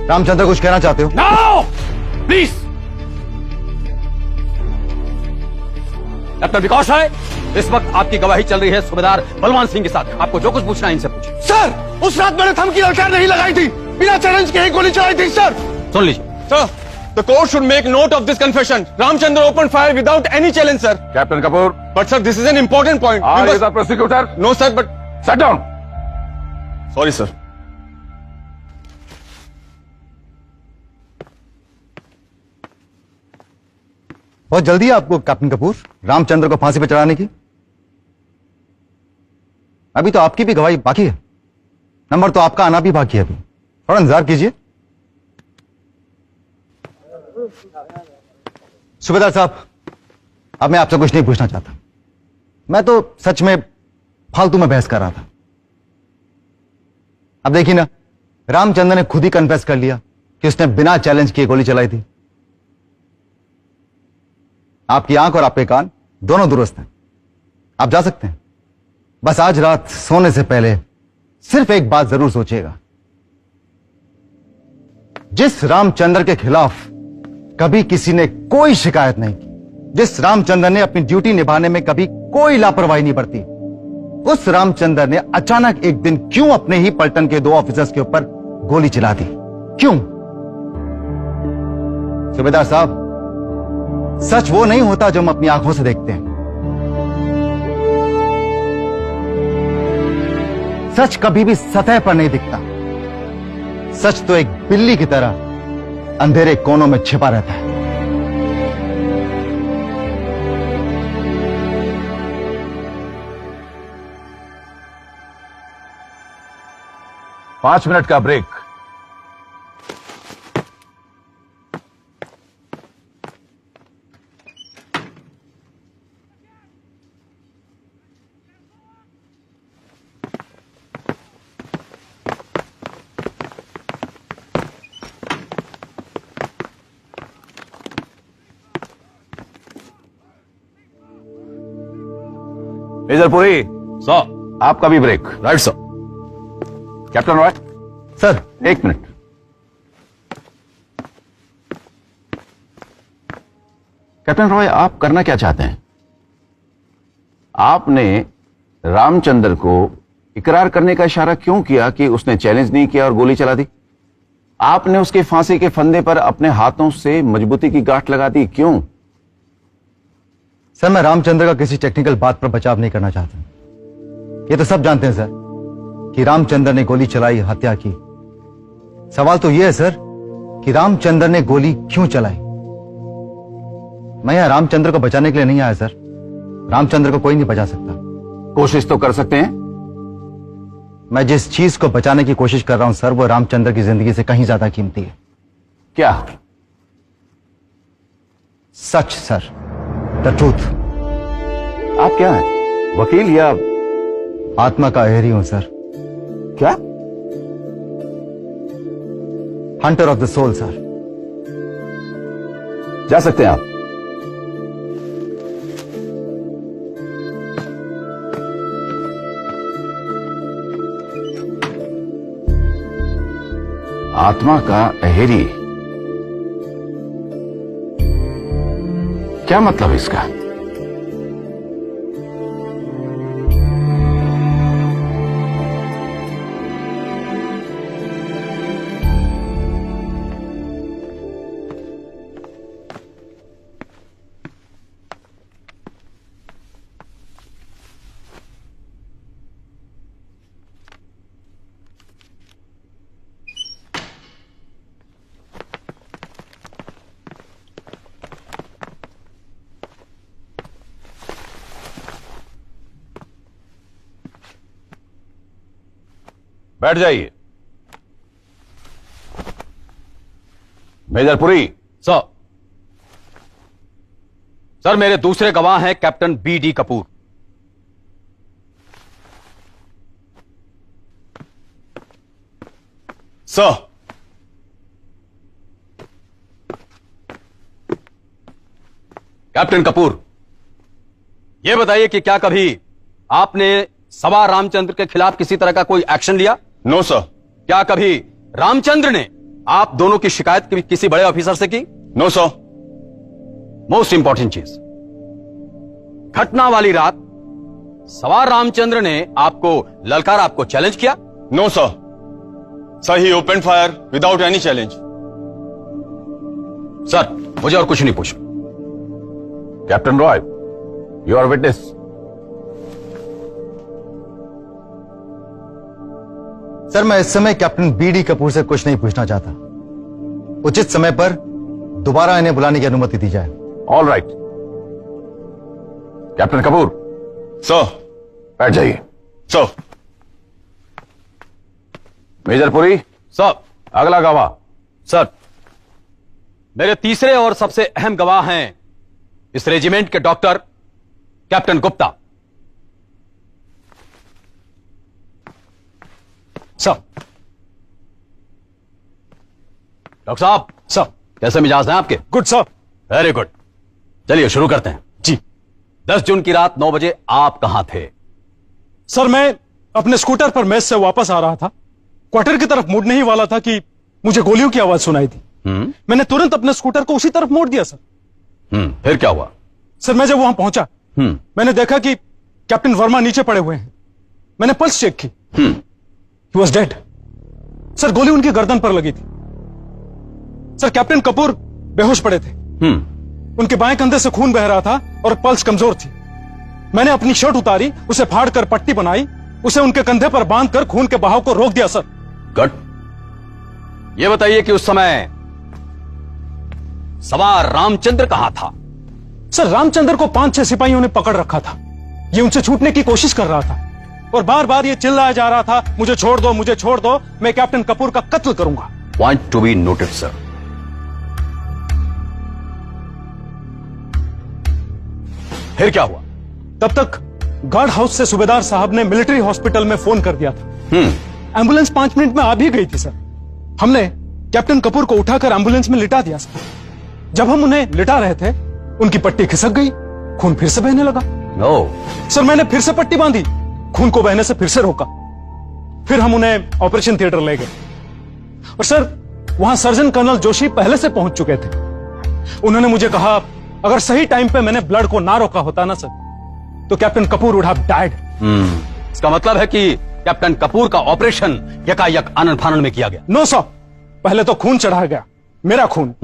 रामचंद्र कुछ कहना चाहते हो? No please. कैप्टन विकास है, इस वक्त आपकी गवाही चल रही है सूबेदार बलवान सिंह के साथ। आपको जो कुछ पूछना है इनसे पूछिए। सर, उस रात मैंने थम की ललकार नहीं लगाई थी, बिना चैलेंज के ही गोली चलाई थी सर। सुन लीजिए। Sir, the court should make note of this confession. Ramchandra opened fire without any challenge, sir. Captain Kapoor, But sir, this is an important point. are you the prosecutor? No, sir, but Sit down. sorry, sir. बहुत जल्दी है आपको captain Kapoor Ramchandra को फांसी पर चढ़ाने की। अभी तो आपकी भी गवाही बाकी है, नंबर तो आपका आना भी बाकी है। अभी थोड़ा इंतजार कीजिए। सूबेदार साहब, अब मैं आपसे कुछ नहीं पूछना चाहता। मैं तो सच में फालतू में बहस कर रहा था। अब देखिए ना, रामचंद्र ने खुद ही कन्फेस कर लिया कि उसने बिना चैलेंज किए गोली चलाई थी। आपकी आंख और आपके कान दोनों दुरुस्त हैं, आप जा सकते हैं। बस आज रात सोने से पहले सिर्फ एक बात जरूर सोचिएगा, जिस रामचंद्र के खिलाफ कभी किसी ने कोई शिकायत नहीं की, जिस रामचंद्र ने अपनी ड्यूटी निभाने में कभी कोई लापरवाही नहीं बरती, उस रामचंद्र ने अचानक एक दिन क्यों अपने ही पलटन के 2 ऑफिसर्स के ऊपर गोली चला दी? क्यों? सूबेदार साहब, सच वो नहीं होता जो हम अपनी आंखों से देखते हैं। सच कभी भी सतह पर नहीं दिखता। सच तो एक बिल्ली की तरह अंधेरे कोनों में छिपा रहता है। पांच मिनट का ब्रेक। Major Puri, sir. आपका भी break. Right sir. Captain Roy, sir, एक मिनट। कैप्टन रॉय, आप करना क्या चाहते हैं? आपने रामचंद्र को इकरार करने का इशारा क्यों किया कि उसने चैलेंज नहीं किया और गोली चला दी? आपने उसके फांसी के फंदे पर अपने हाथों से मजबूती की गांठ लगा दी, क्यों? सर, मैं रामचंद्र का किसी टेक्निकल बात पर बचाव नहीं करना चाहता। ये तो सब जानते हैं सर कि रामचंद्र ने गोली चलाई, हत्या की। सवाल तो यह है सर कि रामचंद्र ने गोली क्यों चलाई। मैं यहां रामचंद्र को बचाने के लिए नहीं आया सर। रामचंद्र को कोई नहीं बचा सकता। कोशिश तो कर सकते हैं। मैं जिस चीज को बचाने की कोशिश कर रहा हूं सर, वो रामचंद्र की जिंदगी से कहीं ज्यादा कीमती है। क्या? सच सर, द ट्रूथ। आप क्या हैं, वकील या? आत्मा का अहेरी हूं सर। क्या? Hunter of the soul sir. जा सकते हैं आप। आत्मा का अहेरी, क्या मतलब इसका? बैठ जाइए। मेजर पुरी। सर। सर, मेरे दूसरे गवाह हैं captain BD Kapoor. Sir. Captain Kapoor, यह बताइए कि क्या कभी आपने सवा रामचंद्र के खिलाफ किसी तरह का कोई एक्शन लिया? No, sir. क्या कभी रामचंद्र ने आप दोनों की शिकायत किसी बड़े ऑफिसर से की? No sir. मोस्ट इंपॉर्टेंट चीज, घटना वाली रात सवार रामचंद्र ने आपको ललकार, आपको चैलेंज किया? No sir. Sir, he open fire without any challenge. Sir, मुझे और कुछ नहीं पूछना। Captain Roy, you are witness. Sir, मैं इस समय कैप्टन बीडी कपूर से कुछ नहीं पूछना चाहता। उचित समय पर दोबारा इन्हें बुलाने की अनुमति दी जाए। All right. Captain Kapoor, sir. बैठ जाइए। सर। Major Puri, sir. अगला गवाह। सर, मेरे तीसरे और सबसे अहम गवाह हैं इस रेजिमेंट के doctor captain Gupta. Sir. Doctor साहब। सर। कैसे मिजाज हैं आपके? Good sir. Very good. चलिए शुरू करते हैं। जी। 10 जून की रात 9 बजे आप कहां थे? सर, मैं अपने स्कूटर पर मेस से वापस आ रहा था। क्वार्टर की तरफ मुड़ने ही वाला था कि मुझे गोलियों की आवाज सुनाई दी। मैंने तुरंत अपने स्कूटर को उसी तरफ मोड़ दिया सर। फिर क्या हुआ? सर, मैं जब वहां पहुंचा मैंने देखा कि कैप्टन वर्मा नीचे पड़े हुए हैं। मैंने पल्स चेक की। He was dead. सर, गोली उनकी गर्दन पर लगी थी। सर, कैप्टन कपूर बेहोश पड़े थे। उनके बाएं कंधे से खून बह रहा था और पल्स कमजोर थी। मैंने अपनी शर्ट उतारी, उसे फाड़कर पट्टी बनाई, उसे उनके कंधे पर बांधकर खून के बहाव को रोक दिया सर। गुड। यह बताइए कि उस समय सवार रामचंद्र कहां था? सर, रामचंद्र को 5-6 सिपाहियों ने पकड़ रखा था। ये उनसे छूटने की कोशिश कर रहा था और बार बार ये चिल्लाया जा रहा था, मुझे छोड़ दो, मुझे छोड़ दो, मैं कैप्टन कपूर का कत्ल करूंगा। Point to be noted sir. फिर क्या हुआ? तब तक गार्ड हाउस से सूबेदार साहब ने मिलिट्री हॉस्पिटल में फोन कर दिया था। एम्बुलेंस 5 मिनट में आ भी गई थी सर। हमने कैप्टन कपूर को उठाकर एम्बुलेंस में लिटा दिया सर। जब हम उन्हें लिटा रहे थे उनकी पट्टी खिसक गई, खून फिर से बहने लगा। सर, मैंने फिर से पट्टी बांधी, खून को बहने से फिर से रोका। फिर हम उन्हें ऑपरेशन थिएटर ले गए और सर, वहां सर्जन कर्नल जोशी पहले से पहुंच चुके थे। उन्होंने मुझे कहा, अगर सही टाइम पे मैंने ब्लड को ना रोका होता ना सर, तो captain Kapoor would have died. इसका मतलब है कि कैप्टन कपूर का ऑपरेशन यकायक आनन फानन में किया गया? नो सर, पहले तो खून चढ़ा गया, मेरा खून।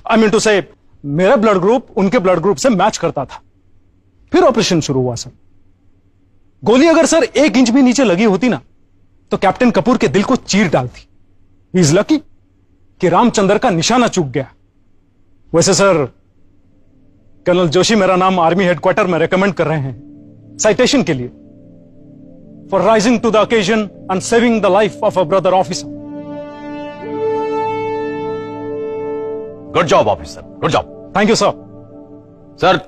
आई मीन टू से, मेरा ब्लड ग्रुप उनके ब्लड ग्रुप से मैच करता था। फिर ऑपरेशन शुरू हुआ सर। गोली अगर सर 1 इंच भी नीचे लगी होती ना, तो कैप्टन कपूर के दिल को चीर डालती। ही इज लकी कि रामचंद्र का निशाना चूक गया। वैसे सर, कर्नल जोशी मेरा नाम आर्मी हेडक्वार्टर में रेकमेंड कर रहे हैं साइटेशन के लिए, for rising to the occasion and saving the life of a brother officer. Good job officer, good job. Thank you sir. Sir,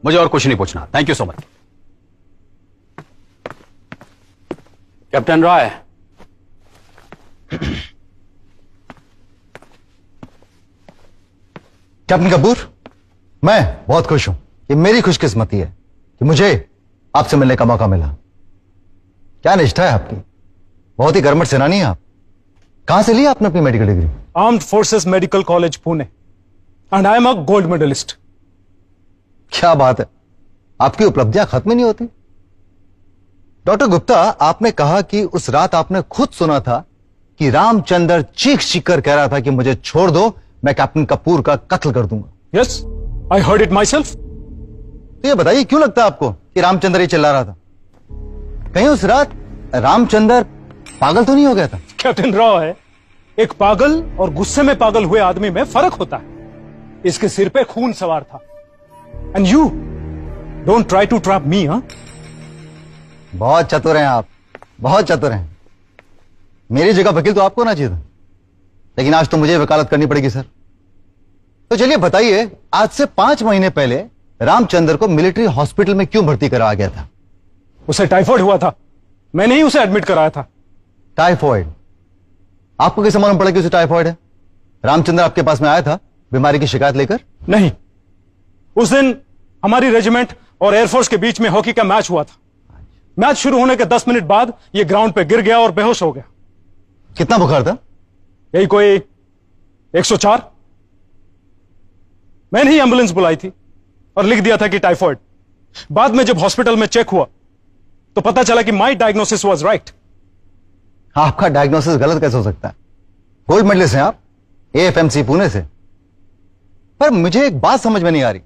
मुझे और कुछ नहीं पूछना। Thank you so much. Captain Roy, captain Kapoor, मैं बहुत खुश हूं कि मेरी खुशकिस्मती है कि मुझे आपसे मिलने का मौका मिला। क्या निष्ठा है आपकी, बहुत ही कर्मठ सेनानी है आप। कहां से ली आपने अपनी medical degree? Armed forces medical college Pune, and I am a gold medalist. क्या बात है, आपकी उपलब्धियां खत्म ही नहीं होती। डॉक्टर गुप्ता, आपने कहा कि उस रात आपने खुद सुना था कि रामचंद्र चीख चीख कर कह रहा था कि मुझे छोड़ दो, मैं कैप्टन कपूर का कत्ल कर दूंगा। Yes, I heard it my self. तो ये बताइए, क्यों लगता है आपको कि रामचंद्र ये चिल्ला रहा था? कहीं उस रात रामचंद्र पागल तो नहीं हो गया था? कैप्टन रॉय, एक पागल और गुस्से में पागल हुए आदमी में फर्क होता है। इसके सिर पे खून सवार था। And you don't try to trap me. हाँ, बहुत चतुर हैं आप, बहुत चतुर हैं। मेरी जगह वकील तो आपको ना चाहिए था, लेकिन आज तो मुझे वकालत करनी पड़ेगी सर। तो चलिए बताइए, आज से 5 महीने पहले रामचंद्र को मिलिट्री हॉस्पिटल में क्यों भर्ती कराया गया था? उसे टाइफाइड हुआ था, मैंने ही उसे एडमिट कराया था। टाइफाइड? आपको कैसे मालूम पड़ा कि उसे टाइफाइड है? रामचंद्र आपके पास में आया था बीमारी की शिकायत लेकर? नहीं, उस दिन हमारी रेजिमेंट और एयरफोर्स के बीच में हॉकी का मैच हुआ था। मैच शुरू होने के 10 मिनट बाद यह ग्राउंड पे गिर गया और बेहोश हो गया। कितना बुखार था? यही कोई 104? मैंने ही एम्बुलेंस बुलाई थी और लिख दिया था कि टाइफॉइड। बाद में जब हॉस्पिटल में चेक हुआ तो पता चला कि माई डायग्नोसिस वॉज राइट। आपका डायग्नोसिस गलत कैसे हो सकता है? गोल्ड मेडलिस्ट हैं आप, एएफएमसी पुणे से। पर मुझे एक बात समझ में नहीं आ रही।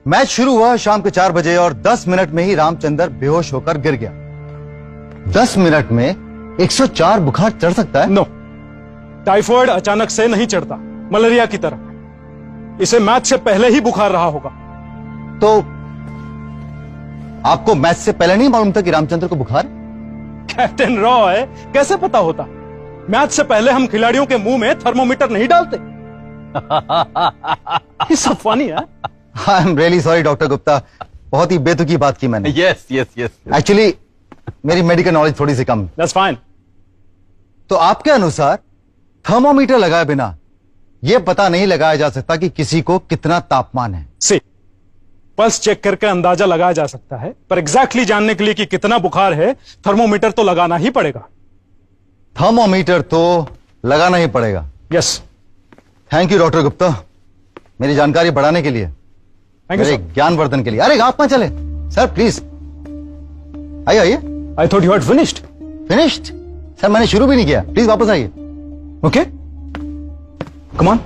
मैच शुरू हुआ शाम के 4 बजे और 10 मिनट में ही रामचंद्र बेहोश होकर गिर गया। 10 मिनट में 104 बुखार चढ़ सकता है? नो, टाइफॉइड अचानक से नहीं चढ़ता, मलेरिया की तरह। इसे मैच से पहले ही बुखार रहा होगा। तो आपको मैच से पहले नहीं मालूम था कि रामचंद्र को बुखार है? कैप्टन रॉय, कैसे पता होता? मैच से पहले हम खिलाड़ियों के मुंह में थर्मोमीटर नहीं डालते। ये सब फनी है। I am really sorry doctor Gupta, बहुत ही बेतुकी बात की मैंने। Yes yes yes. एक्चुअली मेरी मेडिकल नॉलेज थोड़ी सी कम। That's fine. तो आपके अनुसार थर्मोमीटर लगाए बिना यह पता नहीं लगाया जा सकता कि किसी को कितना तापमान है? सी, पल्स चेक करके अंदाजा लगाया जा सकता है, पर एग्जैक्टली जानने के लिए कि कितना बुखार है थर्मोमीटर तो लगाना ही पड़ेगा। थर्मोमीटर तो लगाना ही पड़ेगा। Yes. Thank you doctor Gupta, मेरी जानकारी बढ़ाने के लिए, थैंक यू मेरे सर। ज्ञानवर्धन के लिए। अरे आप कहां चले सर? प्लीज आइए आइए। I thought you had finished. Finished? Sir मैंने शुरू भी नहीं किया, प्लीज वापस आइए। Okay, come on.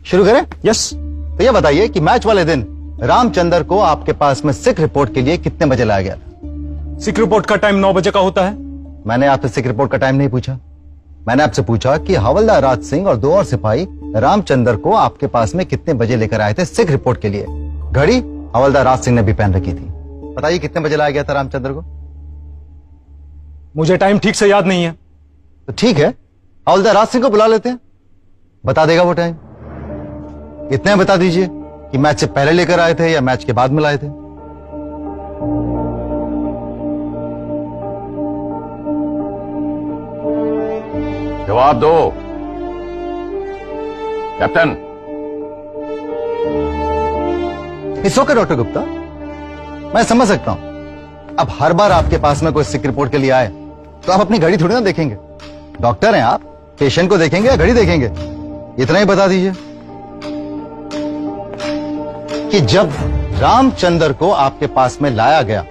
शुरू करें? यस। तो यह बताइए कि मैच वाले दिन रामचंद्र को आपके पास में सिक रिपोर्ट के लिए कितने बजे लाया गया था? सिक रिपोर्ट का टाइम 9 बजे का होता है। मैंने आपसे सिक रिपोर्ट का टाइम नहीं पूछा। मैंने आपसे पूछा कि हवलदार राज सिंह और 2 और सिपाही रामचंद्र को आपके पास में कितने बजे लेकर आए थे सिक रिपोर्ट के लिए। घड़ी हवलदार राज सिंह ने भी पहन रखी थी। बताइए कितने बजे लाया गया था रामचंद्र को? मुझे टाइम ठीक से याद नहीं है। तो ठीक है, हवलदार राज सिंह को बुला लेते हैं, बता देगा वो टाइम। इतने बता दीजिए कि मैच से पहले लेकर आए थे या मैच के बाद में लाए थे। जवाब दो captain. It's okay doctor Gupta, मैं समझ सकता हूं। अब हर बार आपके पास में कोई सिक रिपोर्ट के लिए आए तो आप अपनी घड़ी थोड़ी ना देखेंगे। डॉक्टर हैं आप, पेशेंट को देखेंगे या घड़ी देखेंगे? इतना ही बता दीजिए कि जब रामचंद्र को आपके पास में लाया गया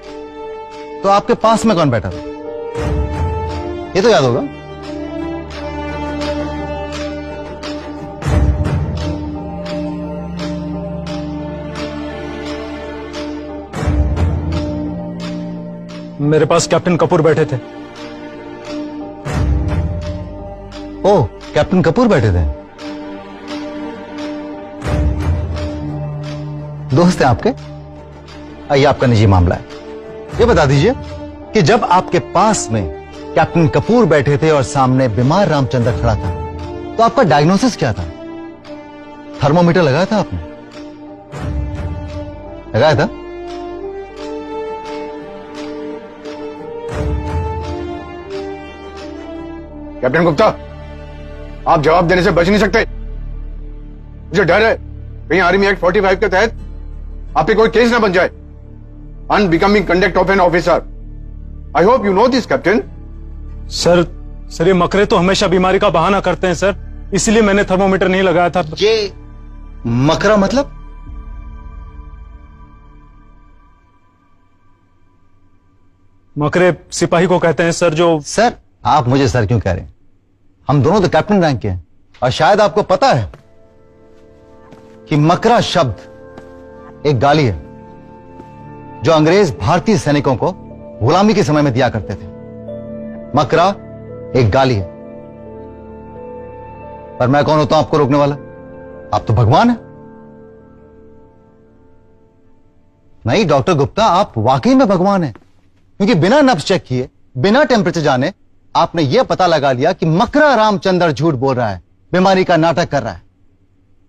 तो आपके पास में कौन बैठा था? ये तो याद होगा। मेरे पास कैप्टन कपूर बैठे थे। ओह, कैप्टन कपूर बैठे थे। दोस्त हैं आपके? ये आपका निजी मामला है। ये बता दीजिए कि जब आपके पास में कैप्टन कपूर बैठे थे और सामने बीमार रामचंद्र खड़ा था तो आपका डायग्नोसिस क्या था? थर्मोमीटर लगाया था आपने? लगाया था? कैप्टन गुप्ता, आप जवाब देने से बच नहीं सकते। मुझे डर है कहीं आर्मी एक्ट 45 के तहत आप पे कोई केस ना बन जाए। Unbecoming conduct of an officer. I hope you know this captain. Sir ये मकरे तो हमेशा बीमारी का बहाना करते हैं सर, इसलिए मैंने थर्मोमीटर नहीं लगाया था। ये मकरा मतलब? मकरे सिपाही को कहते हैं सर जो। सर आप मुझे सर क्यों कह रहे हैं? हम दोनों तो कैप्टन रैंक के हैं और शायद आपको पता है कि मकरा शब्द एक गाली है जो अंग्रेज भारतीय सैनिकों को गुलामी के समय में दिया करते थे। मकरा एक गाली है। पर मैं कौन होता हूं आपको रोकने वाला? आप तो भगवान हैं। नहीं डॉक्टर गुप्ता, आप वाकई में भगवान हैं, क्योंकि बिना नब्ज चेक किए, बिना टेम्परेचर जाने आपने यह पता लगा लिया कि मकरा रामचंद्र झूठ बोल रहा है, बीमारी का नाटक कर रहा है।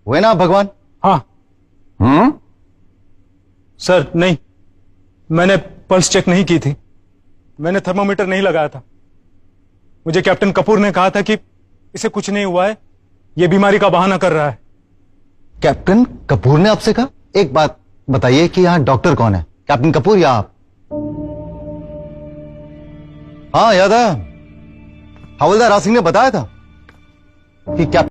हुए ना आप भगवान? हाँ। सर नहीं, मैंने पल्स चेक नहीं की थी, मैंने थर्मोमीटर नहीं लगाया था। मुझे कैप्टन कपूर ने कहा था कि इसे कुछ नहीं हुआ है, यह बीमारी का बहाना कर रहा है। कैप्टन कपूर ने आपसे कहा? एक बात बताइए कि यहां डॉक्टर कौन है, कैप्टन कपूर या आप? हाँ याद है, हवलदार राज सिंह ने बताया था कि कैप्टन